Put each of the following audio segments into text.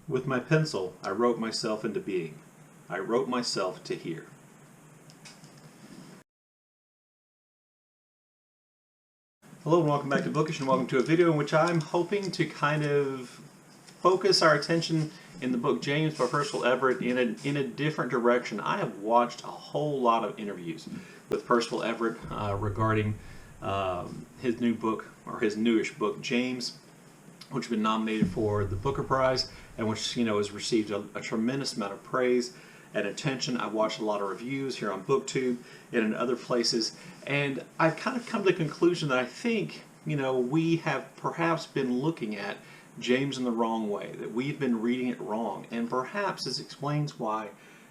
With my pencil, I wrote myself into being. I wrote myself to here. Hello and welcome back to Bookish, and welcome to a video in which I'm hoping to kind of focus our attention in the book James by Percival Everett in a different direction. I have watched a whole lot of interviews with Percival Everett regarding his new book, or his newish book, James, which has been nominated for the Booker Prize and which, has received a tremendous amount of praise and attention. I've watched a lot of reviews here on BookTube and in other places, and I've kind of come to the conclusion that I think, we have perhaps been looking at James in the wrong way, that we've been reading it wrong, and perhaps this explains why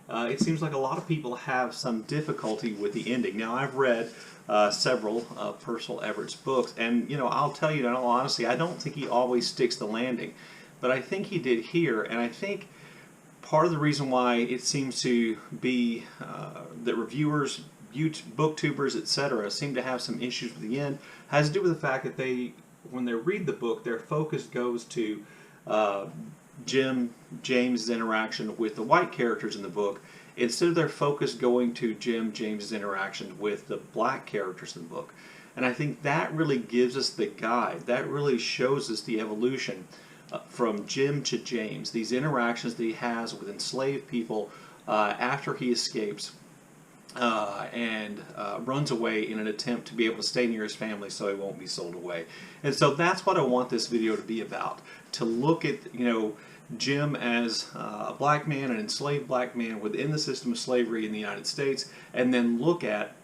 it seems like a lot of people have some difficulty with the ending. Now, I've read several of Percival Everett's books, and I'll tell you in all honesty, I don't think he always sticks the landing, but I think he did here, and I think part of the reason why it seems to be that reviewers, booktubers, etc., seem to have some issues with the end has to do with the fact that when they read the book, their focus goes to James's interaction with the white characters in the book, instead of their focus going to James's interaction with the black characters in the book. And I think that really gives us the guide. That really shows us the evolution from Jim to James, these interactions that he has with enslaved people after he escapes and runs away in an attempt to be able to stay near his family so he won't be sold away. And so that's what I want this video to be about, to look at, Jim as a black man, an enslaved black man within the system of slavery in the United States, and then look at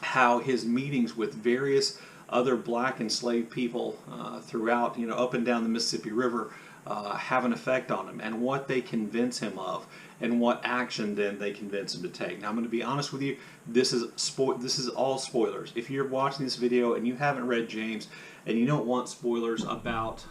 how his meetings with various other black enslaved people throughout, up and down the Mississippi River have an effect on him, and what they convince him of, and what action then they convince him to take. Now, I'm going to be honest with you, this is all spoilers. If you're watching this video and you haven't read James, and you don't want spoilers about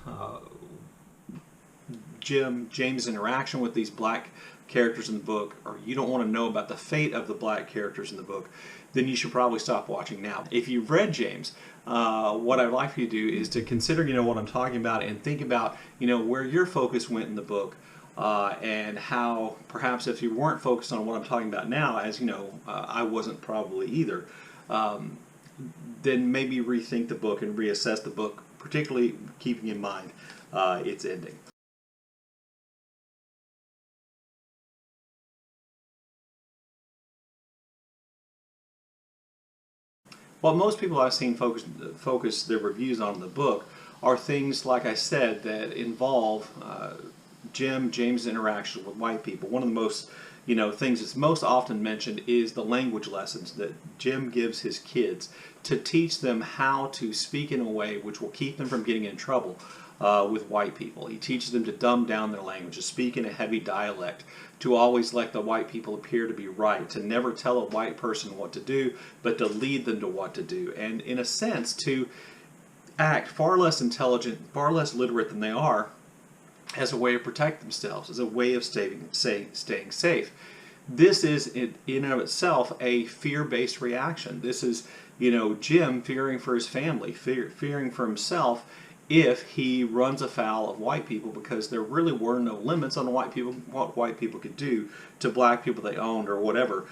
James' interaction with these black characters in the book, or you don't want to know about the fate of the black characters in the book, then you should probably stop watching now. If you've read James, what I'd like for you to do is to consider, what I'm talking about, and think about, where your focus went in the book, and how perhaps if you weren't focused on what I'm talking about now, as I wasn't probably either, then maybe rethink the book and reassess the book, particularly keeping in mind its ending. What most people I've seen focus their reviews on the book are things, like I said, that involve James' interaction with white people. One of the most, things that's most often mentioned is the language lessons that Jim gives his kids to teach them how to speak in a way which will keep them from getting in trouble with white people. He teaches them to dumb down their language, to speak in a heavy dialect, to always let the white people appear to be right, to never tell a white person what to do, but to lead them to what to do, and in a sense to act far less intelligent, far less literate than they are, as a way to protect themselves, as a way of staying safe. This is, in and of itself, a fear-based reaction. This is, Jim fearing for his family, fearing for himself, if he runs afoul of white people, because there really were no limits on what white people could do to black people they owned or whatever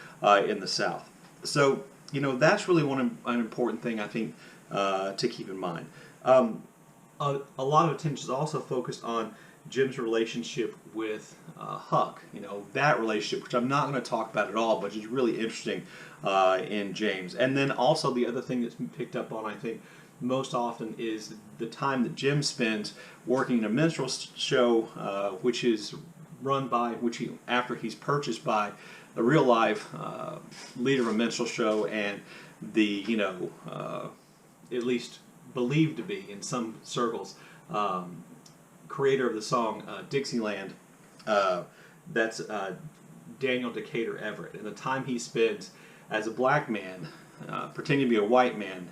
in the South. So, that's really an important thing, I think, to keep in mind. A lot of attention is also focused on Jim's relationship with Huck. That relationship, which I'm not going to talk about at all, but is really interesting in James. And then also the other thing that's been picked up on, I think, most often is the time that Jim spends working in a minstrel show, which is run by, after he's purchased by a real life leader of a minstrel show, and the, at least believed to be in some circles, creator of the song Dixieland, that's Daniel Decatur Everett, and the time he spends as a black man pretending to be a white man,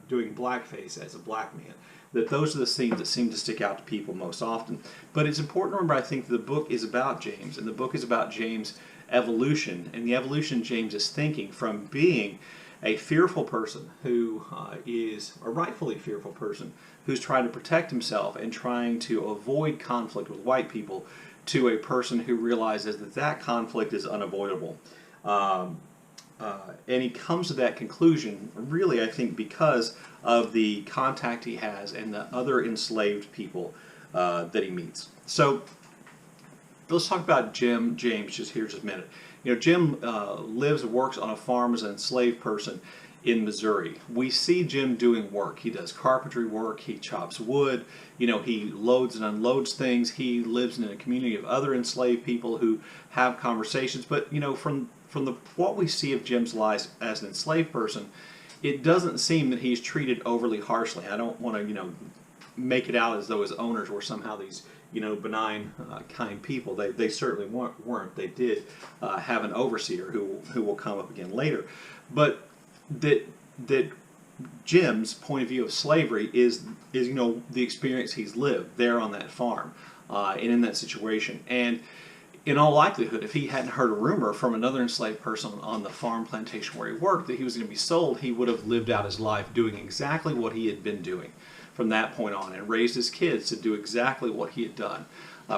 doing blackface as a black man, that those are the scenes that seem to stick out to people most often. But it's important to remember, I think, that the book is about James, and the book is about James' evolution, and the evolution James is thinking from being a fearful person who is a rightfully fearful person who's trying to protect himself and trying to avoid conflict with white people, to a person who realizes that that conflict is unavoidable. Um, and he comes to that conclusion, really, I think, because of the contact he has and the other enslaved people that he meets. So let's talk about Jim James just here just a minute. You know, Jim lives and works on a farm as an enslaved person in Missouri. We see Jim doing work. He does carpentry work, he chops wood, you know, he loads and unloads things. He lives in a community of other enslaved people who have conversations. But, you know, from what we see of Jim's life as an enslaved person, it doesn't seem that he's treated overly harshly. I don't want to, you know, make it out as though his owners were somehow these, you know, benign, kind people. They certainly weren't. They did have an overseer who will come up again later. But that Jim's point of view of slavery is you know, the experience he's lived there on that farm and in that situation. And in all likelihood, if he hadn't heard a rumor from another enslaved person on the farm plantation where he worked that he was going to be sold, he would have lived out his life doing exactly what he had been doing from that point on, and raised his kids to do exactly what he had done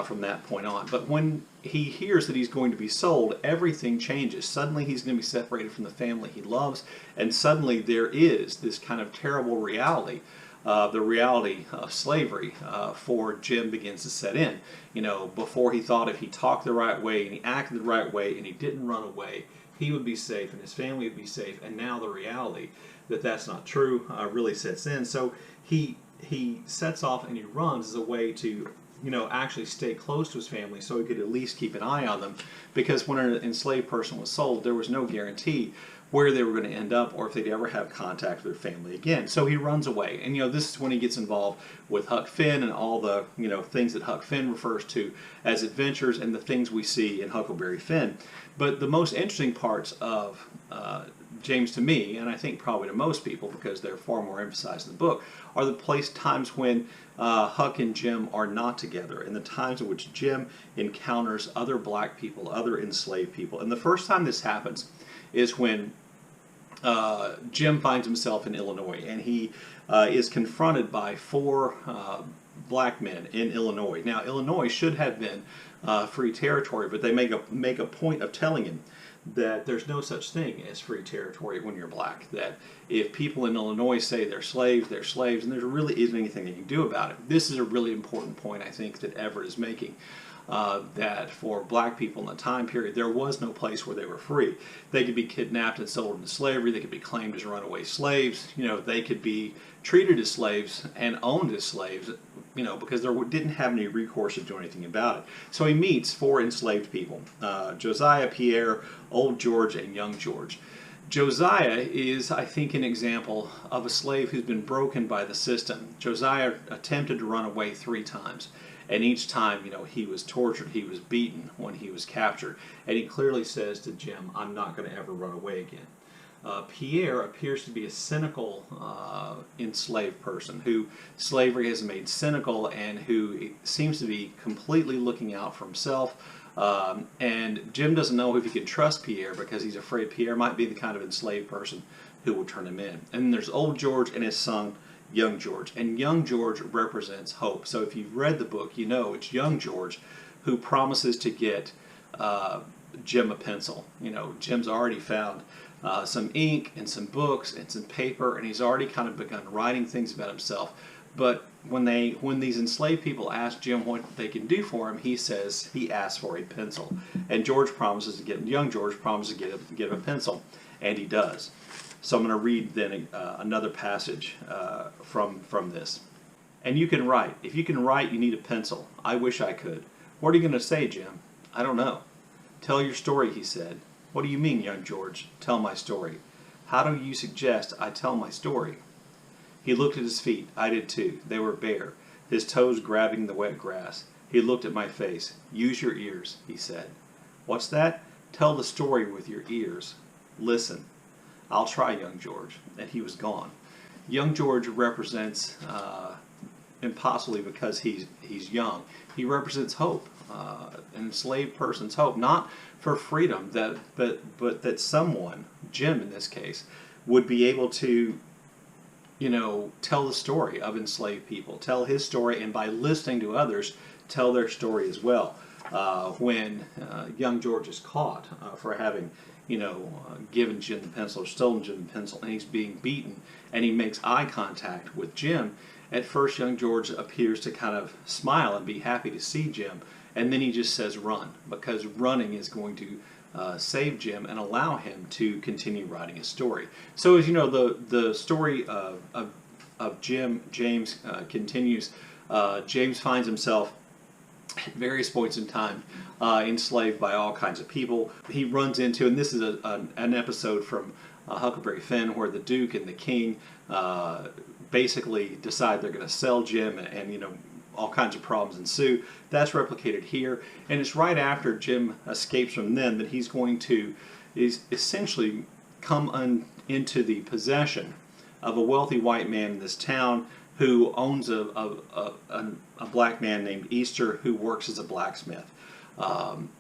from that point on. But when he hears that he's going to be sold, everything changes. Suddenly he's going to be separated from the family he loves, and suddenly there is this kind of terrible reality. The reality of slavery for Jim begins to set in. You know, before he thought if he talked the right way and he acted the right way and he didn't run away, he would be safe and his family would be safe. And now the reality that that's not true really sets in. So he sets off and he runs as a way to, you know, actually stay close to his family so he could at least keep an eye on them. Because when an enslaved person was sold, there was no guarantee where they were going to end up or if they'd ever have contact with their family again. So he runs away. And, you know, this is when he gets involved with Huck Finn and all the, you know, things that Huck Finn refers to as adventures and the things we see in Huckleberry Finn. But the most interesting parts of James to me, and I think probably to most people because they're far more emphasized in the book, are the times when Huck and Jim are not together, and the times in which Jim encounters other black people, other enslaved people. And the first time this happens is when Jim finds himself in Illinois, and he is confronted by 4 black men in Illinois. Now, Illinois should have been free territory, but they make a point of telling him that there's no such thing as free territory when you're black. That if people in Illinois say they're slaves, and there really isn't anything they can do about it. This is a really important point, I think, that Everett is making. That for black people in the time period, there was no place where they were free. They could be kidnapped and sold into slavery. They could be claimed as runaway slaves. You know, they could be treated as slaves and owned as slaves, you know, because they didn't have any recourse to do anything about it. So he meets 4 enslaved people, Josiah, Pierre, Old George, and Young George. Josiah is, I think, an example of a slave who's been broken by the system. Josiah attempted to run away 3 times. And each time, you know, he was tortured, he was beaten when he was captured. And he clearly says to Jim, I'm not going to ever run away again. Pierre appears to be a cynical enslaved person who slavery has made cynical and who seems to be completely looking out for himself. And Jim doesn't know if he can trust Pierre because he's afraid Pierre might be the kind of enslaved person who will turn him in. And then there's Old George and his son, Young George. And Young George represents hope. So if you've read the book, you know it's Young George who promises to get Jim a pencil. You know, Jim's already found some ink and some books and some paper, and he's already kind of begun writing things about himself. But when these enslaved people ask Jim what they can do for him, he says he asks for a pencil. And Young George promises to get him a pencil, and he does. So I'm going to read then another passage from this. And you can write. If you can write, you need a pencil. I wish I could. What are you going to say, Jim? I don't know. Tell your story, he said. What do you mean, Young George? Tell my story. How do you suggest I tell my story? He looked at his feet. I did too. They were bare, his toes grabbing the wet grass. He looked at my face. Use your ears, he said. What's that? Tell the story with your ears. Listen. I'll try, Young George. And he was gone. Young George represents, impossibly because he's young, he represents hope, an enslaved person's hope, not for freedom, but that someone, Jim in this case, would be able to, tell the story of enslaved people, tell his story, and by listening to others, tell their story as well. When young George is caught for having, given Jim the pencil or stolen Jim the pencil, and he's being beaten, and he makes eye contact with Jim, at first young George appears to kind of smile and be happy to see Jim, and then he just says run, because running is going to save Jim and allow him to continue writing his story. So as you know, the story of James continues. James finds himself at various points in time enslaved by all kinds of people. He runs into, and this is an episode from Huckleberry Finn, where the Duke and the King basically decide they're going to sell Jim, and all kinds of problems ensue. That's replicated here, and it's right after Jim escapes from them that he's going to essentially come into the possession of a wealthy white man in this town who owns a black man named Easter who works as a blacksmith.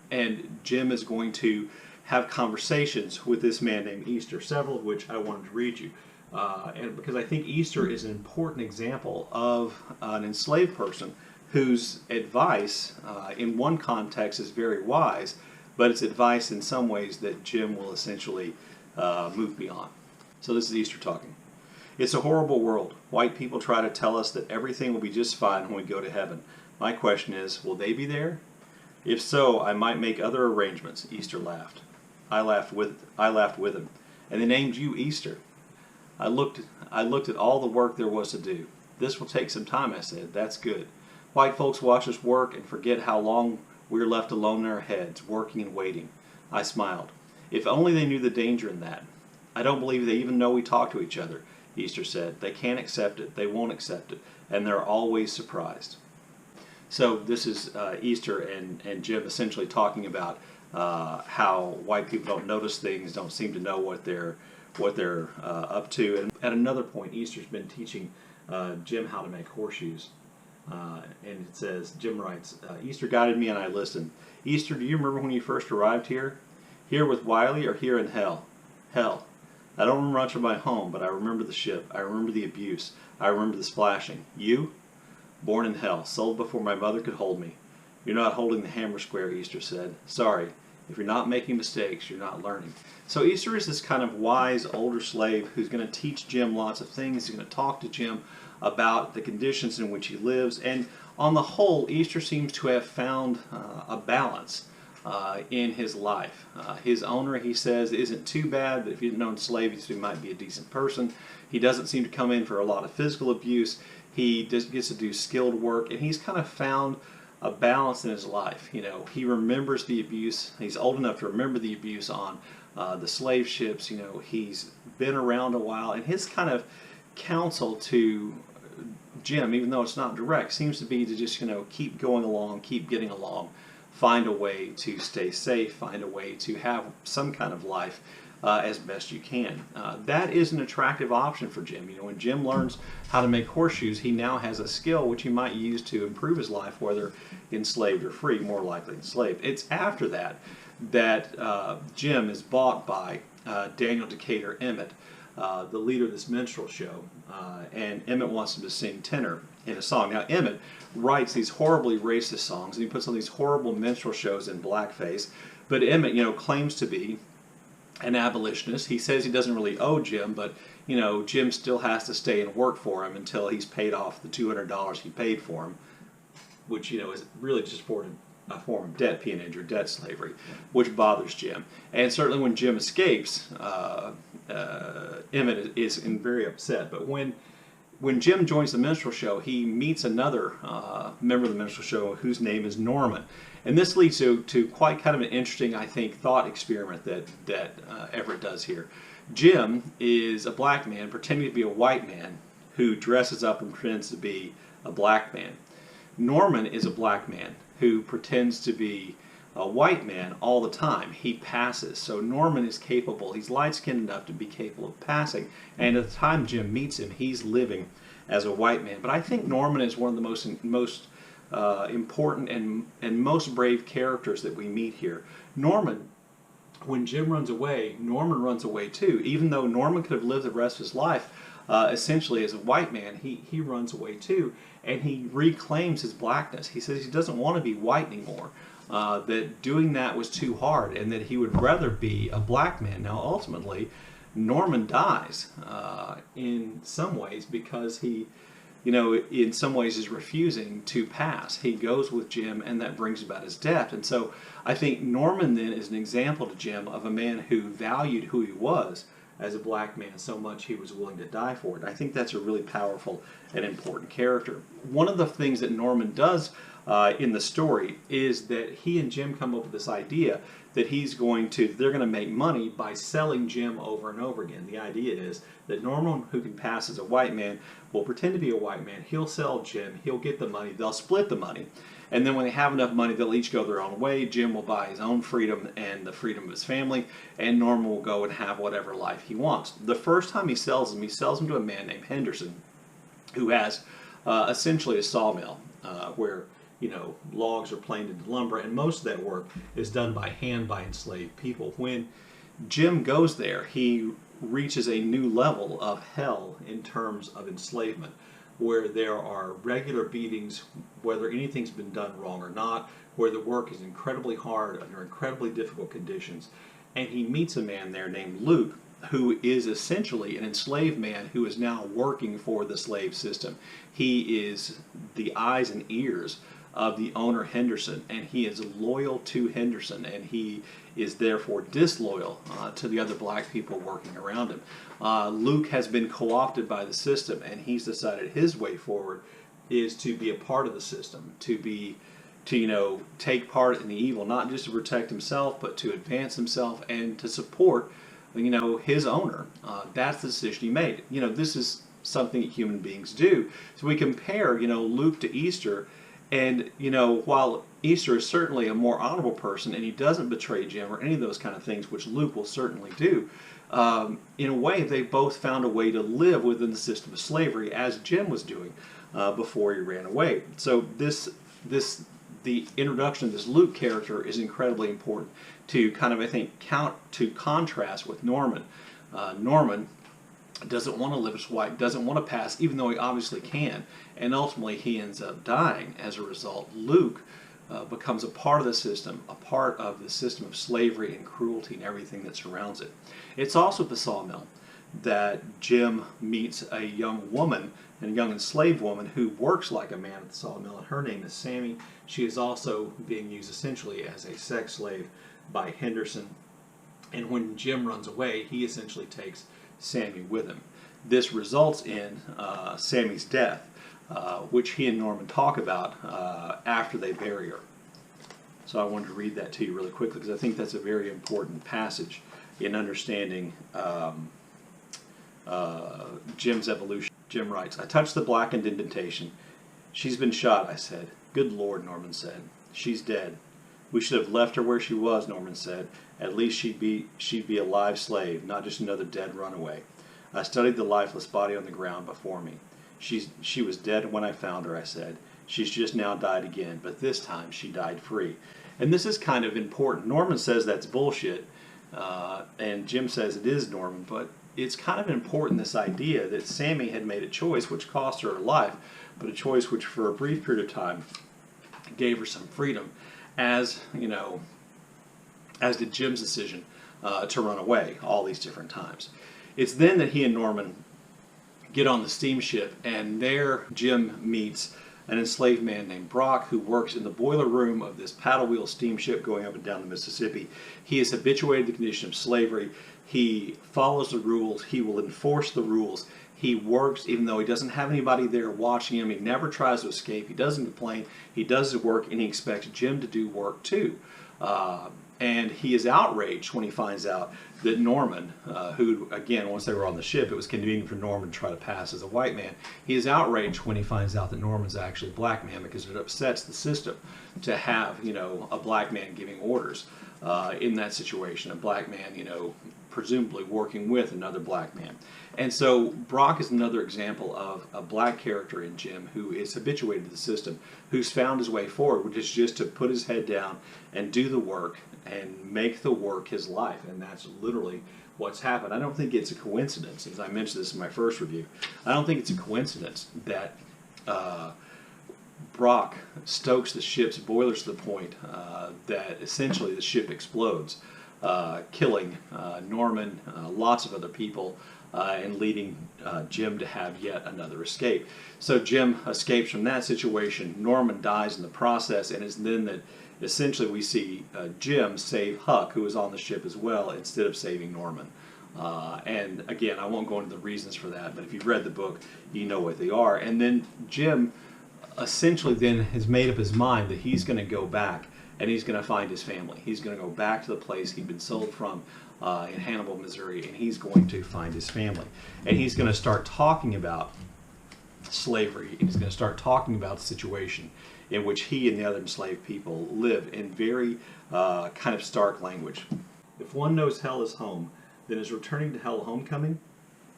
And Jim is going to have conversations with this man named Easter, several of which I wanted to read you. And because I think Easter is an important example of an enslaved person whose advice in one context is very wise, but it's advice in some ways that Jim will essentially move beyond. So this is Easter talking. It's a horrible world. White people try to tell us that everything will be just fine when we go to heaven. My question is, will they be there? If so, I might make other arrangements. Easter laughed. I laughed with him. And they named you Easter. I looked at all the work there was to do. This will take some time, I said. That's good. White folks watch us work and forget how long we're left alone in our heads, working and waiting. I smiled. If only they knew the danger in that. I don't believe they even know we talk to each other, Easter said. They can't accept it. They won't accept it. And they're always surprised. So this is Easter and Jim essentially talking about how white people don't notice things, don't seem to know what they're up to. And at another point, Easter's been teaching Jim how to make horseshoes. And it says, Jim writes, Easter guided me and I listened. Easter, do you remember when you first arrived here? Here with Wiley or here in hell? Hell. I don't remember much of my home, but I remember the ship. I remember the abuse. I remember the splashing. You? Born in hell, sold before my mother could hold me. You're not holding the hammer square, Easter said. Sorry. If you're not making mistakes, you're not learning. So Easter is this kind of wise older slave who's going to teach Jim lots of things. He's going to talk to Jim about the conditions in which he lives. And on the whole, Easter seems to have found a balance in his life. His owner, he says, isn't too bad, but if you didn't own slaves, he might be a decent person. He doesn't seem to come in for a lot of physical abuse. He just gets to do skilled work, and he's kind of found a balance in his life. He remembers the abuse. He's old enough to remember the abuse on the slave ships. He's been around a while, and his kind of counsel to Jim, even though it's not direct, seems to be to just keep going along, keep getting along, find a way to stay safe, find a way to have some kind of life as best you can. That is an attractive option for Jim. When Jim learns how to make horseshoes, he now has a skill which he might use to improve his life, whether enslaved or free, more likely enslaved. It's after that Jim is bought by Daniel Decatur Emmett, the leader of this minstrel show, and Emmett wants him to sing tenor in a song. Now Emmett writes these horribly racist songs, and he puts on these horrible minstrel shows in blackface, but Emmett, claims to be an abolitionist. He says he doesn't really owe Jim, but Jim still has to stay and work for him until he's paid off the $200 he paid for him, which is really just a form of debt peonage or debt slavery, which bothers Jim. And certainly when Jim escapes, Emmett is very upset. But when Jim joins the minstrel show, he meets another member of the minstrel show whose name is Norman. And this leads to quite kind of an interesting, I think, thought experiment that Everett does here. Jim is a black man pretending to be a white man who dresses up and pretends to be a black man. Norman is a black man who pretends to be a white man all the time. He passes. So Norman is capable. He's light-skinned enough to be capable of passing. And at the time Jim meets him, he's living as a white man. But I think Norman is one of the most important and most brave characters that we meet here. Norman when Jim runs away, Norman runs away too. Even though Norman could have lived the rest of his life essentially as a white man, he runs away too, and he reclaims his blackness. He says he doesn't want to be white anymore, that doing that was too hard, and that he would rather be a black man. Now, ultimately, Norman dies in some ways because he, in some ways is refusing to pass. He goes with Jim, and that brings about his death. And so I think Norman then is an example to Jim of a man who valued who he was as a black man so much he was willing to die for it. I think that's a really powerful and important character. One of the things that Norman does in the story is that he and Jim come up with this idea that they're going to make money by selling Jim over and over again. The idea is that Norman, who can pass as a white man, will pretend to be a white man. He'll sell Jim. He'll get the money. They'll split the money. And then when they have enough money, they'll each go their own way. Jim will buy his own freedom and the freedom of his family, and Norman will go and have whatever life he wants. The first time he sells him to a man named Henderson, who has essentially a sawmill where logs are planed into lumber, and most of that work is done by hand by enslaved people. When Jim goes there, he reaches a new level of hell in terms of enslavement, where there are regular beatings, whether anything's been done wrong or not, where the work is incredibly hard under incredibly difficult conditions. And he meets a man there named Luke, who is essentially an enslaved man who is now working for the slave system. He is the eyes and ears of the owner Henderson, and he is loyal to Henderson, and he is therefore disloyal to the other black people working around him. Luke has been co-opted by the system, and he's decided his way forward is to be a part of the system, to take part in the evil, not just to protect himself, but to advance himself and to support his owner. That's the decision he made. This is something that human beings do. So we compare Luke to Easter, and while Easter is certainly a more honorable person, and he doesn't betray Jim or any of those kind of things, which Luke will certainly do, in a way they both found a way to live within the system of slavery, as Jim was doing before he ran away. So the introduction of this Luke character is incredibly important to kind of, I think, contrast with Norman. Norman doesn't want to live as white, doesn't want to pass, even though he obviously can, and ultimately he ends up dying as a result. Luke becomes a part of the system, a part of the system of slavery and cruelty and everything that surrounds it. It's also at the sawmill that Jim meets a young woman, a young enslaved woman who works like a man at the sawmill, and her name is Sammy. She is also being used essentially as a sex slave by Henderson, and when Jim runs away, he essentially takes Sammy with him. This results in Sammy's death, which he and Norman talk about after they bury her. So I wanted to read that to you really quickly because I think that's a very important passage in understanding Jim's evolution. Jim writes, "I touched the blackened indentation. She's been shot," I said. "Good Lord," Norman said. "She's dead." "We should have left her where she was," Norman said. "At least she'd be a live slave, not just another dead runaway." I studied the lifeless body on the ground before me. She was dead when I found her," I said. "She's just now died again, but this time she died free." And this is kind of important. Norman says that's bullshit, and Jim says it is, Norman, but it's kind of important, this idea that Sammy had made a choice which cost her her life, but a choice which for a brief period of time gave her some freedom, as did Jim's decision to run away all these different times. It's then that he and Norman get on the steamship, and there Jim meets an enslaved man named Brock who works in the boiler room of this paddle wheel steamship going up and down the Mississippi. He is habituated to the condition of slavery. He follows the rules. He will enforce the rules. He works even though he doesn't have anybody there watching him. He never tries to escape. He doesn't complain. He does his work, and he expects Jim to do work too. And he is outraged when he finds out that Norman, who, again, once they were on the ship, it was convenient for Norman to try to pass as a white man. He is outraged when he finds out that Norman's actually a black man, because it upsets the system to have, a black man giving orders in that situation. A black man, presumably working with another black man. And so Brock is another example of a black character in Jim who is habituated to the system, who's found his way forward, which is just to put his head down and do the work and make the work his life. And that's literally what's happened. I don't think it's a coincidence, as I mentioned this in my first review, I don't think it's a coincidence that Brock stokes the ship's boilers to the point that essentially the ship explodes, killing Norman, lots of other people, and leading Jim to have yet another escape. So Jim escapes from that situation. Norman dies in the process, and it's then that essentially we see Jim save Huck, who was on the ship as well, instead of saving Norman. And again, I won't go into the reasons for that, but if you've read the book, you know what they are. And then Jim essentially then has made up his mind that he's going to go back and he's going to find his family. He's going to go back to the place he'd been sold from in Hannibal, Missouri, and he's going to find his family. And he's going to start talking about slavery, and he's going to start talking about the situation in which he and the other enslaved people live in very kind of stark language. If one knows hell is home, then is returning to hell homecoming?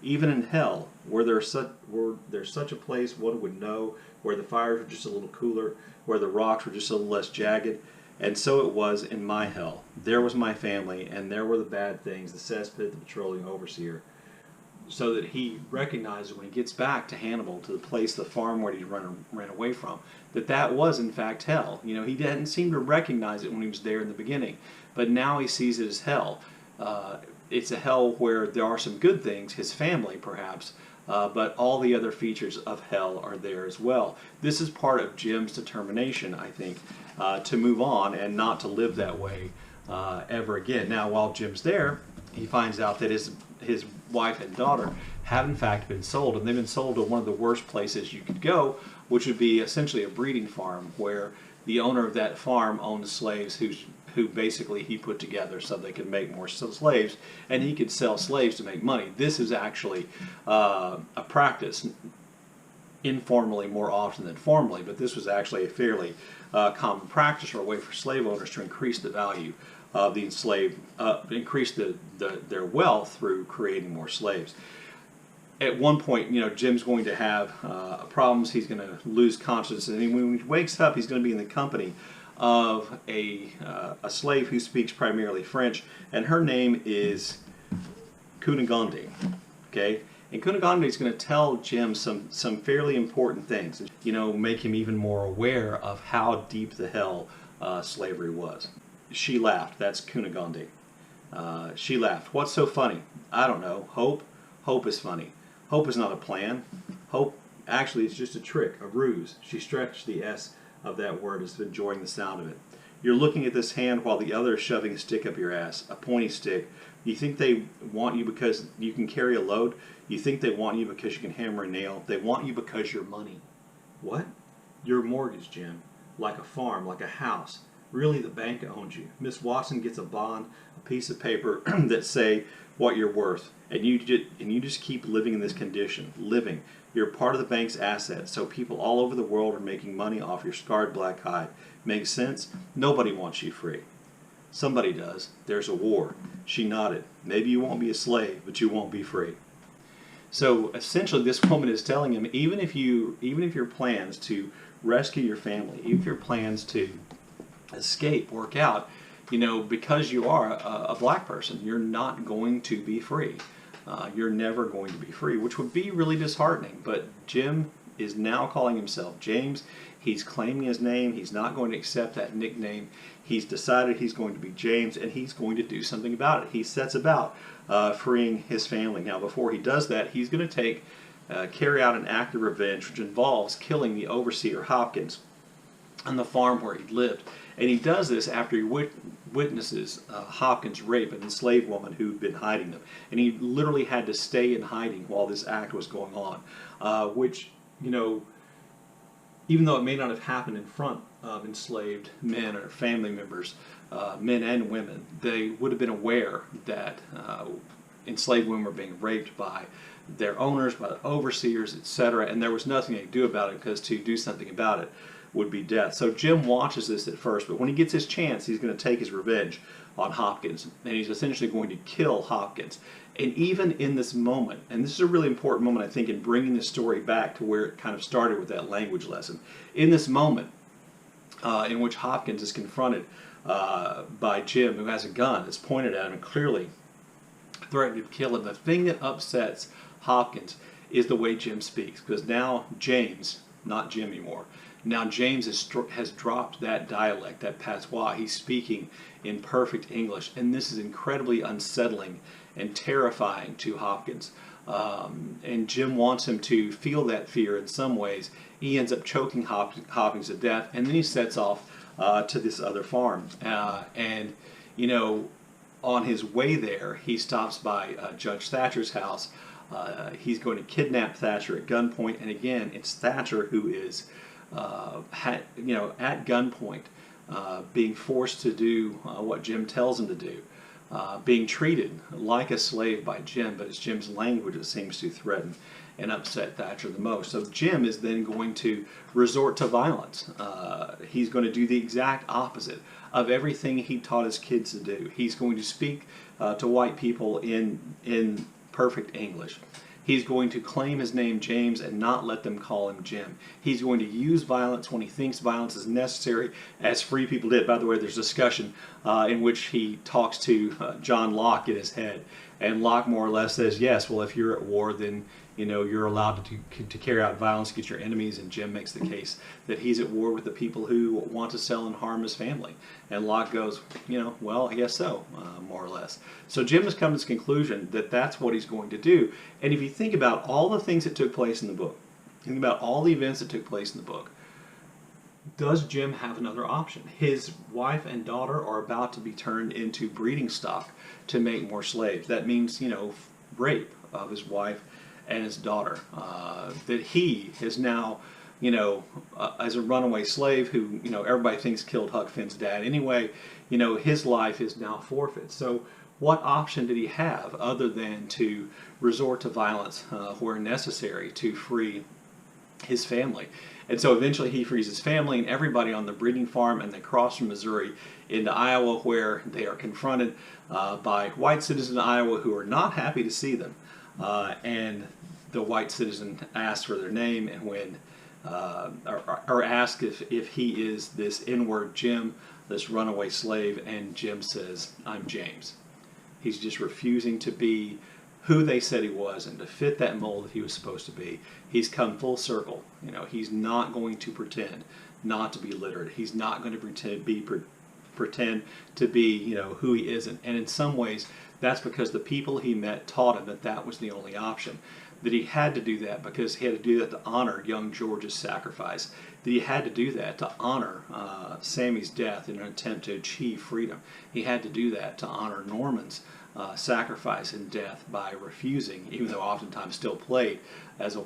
Even in hell, where there's such a place one would know, where the fires were just a little cooler, where the rocks were just a little less jagged. And so it was in my hell. There was my family, and there were the bad things, the cesspit, the patrolling overseer. So that he recognizes when he gets back to Hannibal, to the place, the farm where he ran away from, that was in fact hell. You know, he didn't seem to recognize it when he was there in the beginning, but now he sees it as hell. It's a hell where there are some good things, his family perhaps, but all the other features of hell are there as well. This is part of Jim's determination, I think, to move on and not to live that way ever again. Now, while Jim's there, he finds out that his wife and daughter have in fact been sold, and they've been sold to one of the worst places you could go, which would be essentially a breeding farm, where the owner of that farm owns slaves who basically he put together so they could make more slaves, and he could sell slaves to make money. This is actually a practice, informally more often than formally, but this was actually a fairly common practice, or a way for slave owners to increase the value of the enslaved, increase their wealth through creating more slaves. At one point, you know, Jim's going to have problems. He's going to lose consciousness, and when he wakes up, he's going to be in the company of a slave who speaks primarily French, and her name is Cunegonde. Okay, and Cunegonde is going to tell Jim some fairly important things. You know, make him even more aware of how deep the hell slavery was. She laughed. That's Cunegonde. She laughed. What's so funny? I don't know. Hope. Hope is funny. Hope is not a plan. Hope actually is just a trick, a ruse. She stretched the S of that word as if enjoying the sound of it. You're looking at this hand while the other is shoving a stick up your ass, a pointy stick. You think they want you because you can carry a load? You think they want you because you can hammer a nail? They want you because you're money. What? Your mortgage, Jim. Like a farm, like a house. Really, the bank owns you. Miss Watson gets a bond, a piece of paper that say what you're worth, and you just keep living in this condition. Living. You're part of the bank's assets, so people all over the world are making money off your scarred black hide. Makes sense? Nobody wants you free. Somebody does. There's a war. She nodded. Maybe you won't be a slave, but you won't be free. So essentially, this woman is telling him, even if your plans to rescue your family, even if your plans to escape work out, you know, because you are a black person, you're not going to be free. You're never going to be free, which would be really disheartening. But Jim is now calling himself James. He's claiming his name. He's not going to accept that nickname. He's decided he's going to be James, and he's going to do something about it. He sets about freeing his family. Now, before he does that, he's going to carry out an act of revenge, which involves killing the overseer Hopkins on the farm where he lived. And he does this after he witnesses Hopkins rape an enslaved woman who'd been hiding them. And he literally had to stay in hiding while this act was going on, which, you know, even though it may not have happened in front of enslaved men or family members, men and women, they would have been aware that enslaved women were being raped by their owners, by the overseers, etc., and there was nothing they could do about it, because to do something about it would be death. So Jim watches this at first, but when he gets his chance, he's going to take his revenge on Hopkins, and he's essentially going to kill Hopkins. And even in this moment, and this is a really important moment, I think, in bringing the story back to where it kind of started with that language lesson. In this moment, in which Hopkins is confronted by Jim, who has a gun that's pointed at him and clearly threatening to kill him, the thing that upsets Hopkins is the way Jim speaks, because now James, not Jim anymore, now James has dropped that dialect, that patois. He's speaking in perfect English, and this is incredibly unsettling and terrifying to Hopkins. And Jim wants him to feel that fear in some ways. He ends up choking Hopkins to death, and then he sets off to this other farm. And, you know, on his way there, he stops by Judge Thatcher's house. He's going to kidnap Thatcher at gunpoint, and again, it's Thatcher who is, at gunpoint, being forced to do what Jim tells him to do, being treated like a slave by Jim, but it's Jim's language that seems to threaten and upset Thatcher the most. So Jim is then going to resort to violence. He's going to do the exact opposite of everything he taught his kids to do. He's going to speak to white people in perfect English. He's going to claim his name James and not let them call him Jim. He's going to use violence when he thinks violence is necessary, as free people did. By the way, there's discussion in which he talks to John Locke in his head, and Locke more or less says, yes, well, if you're at war, then you're allowed to carry out violence against your enemies, and Jim makes the case that he's at war with the people who want to sell and harm his family. And Locke goes, well, I guess so, more or less. So Jim has come to this conclusion that that's what he's going to do. And if you think about all the things that took place in the book, think about all the events that took place in the book, does Jim have another option? His wife and daughter are about to be turned into breeding stock to make more slaves. That means, rape of his wife and his daughter. That he is now, as a runaway slave who, everybody thinks killed Huck Finn's dad anyway, his life is now forfeit. So what option did he have other than to resort to violence where necessary to free his family? And so eventually he frees his family and everybody on the breeding farm, and they cross from Missouri into Iowa, where they are confronted by white citizens in Iowa who are not happy to see them. And the white citizen asks for their name, and when or asks if he is this N-word Jim, this runaway slave, and Jim says, I'm James. He's just refusing to be who they said he was and to fit that mold that he was supposed to be. He's come full circle. He's not going to pretend not to be literate. He's not going to pretend to be who he isn't. And in some ways, that's because the people he met taught him that that was the only option. That he had to do that because he had to do that to honor young George's sacrifice. That he had to do that to honor Sammy's death in an attempt to achieve freedom. He had to do that to honor Norman's sacrifice and death by refusing, even though oftentimes still played as a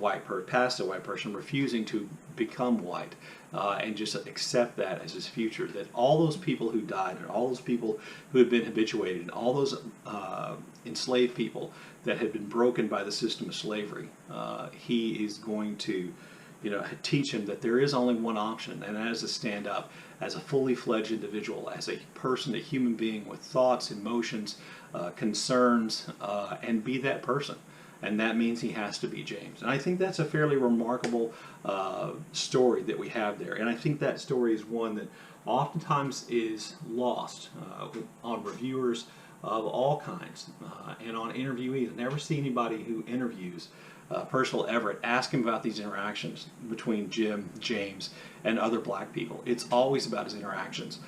past a white person, refusing to become white and just accept that as his future. That all those people who died, and all those people who had been habituated, and all those enslaved people that had been broken by the system of slavery, he is going to teach him that there is only one option, and that is to stand up as a fully fledged individual, as a person, a human being with thoughts, emotions, concerns, and be that person. And that means he has to be James. And I think that's a fairly remarkable story that we have there. And I think that story is one that oftentimes is lost on reviewers of all kinds and on interviewees. I never see anybody who interviews Percival Everett ask him about these interactions between Jim, James, and other black people. It's always about his interactions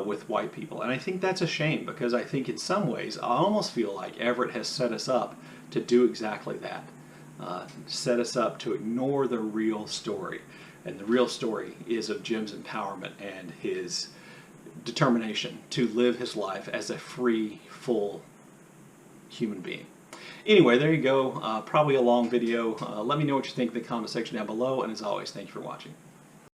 with white people. And I think that's a shame, because I think in some ways I almost feel like Everett has set us up to do exactly that. Set us up to ignore the real story. And the real story is of Jim's empowerment and his determination to live his life as a free, full human being. Anyway, there you go. Probably a long video. Let me know what you think in the comment section down below. And as always, thank you for watching.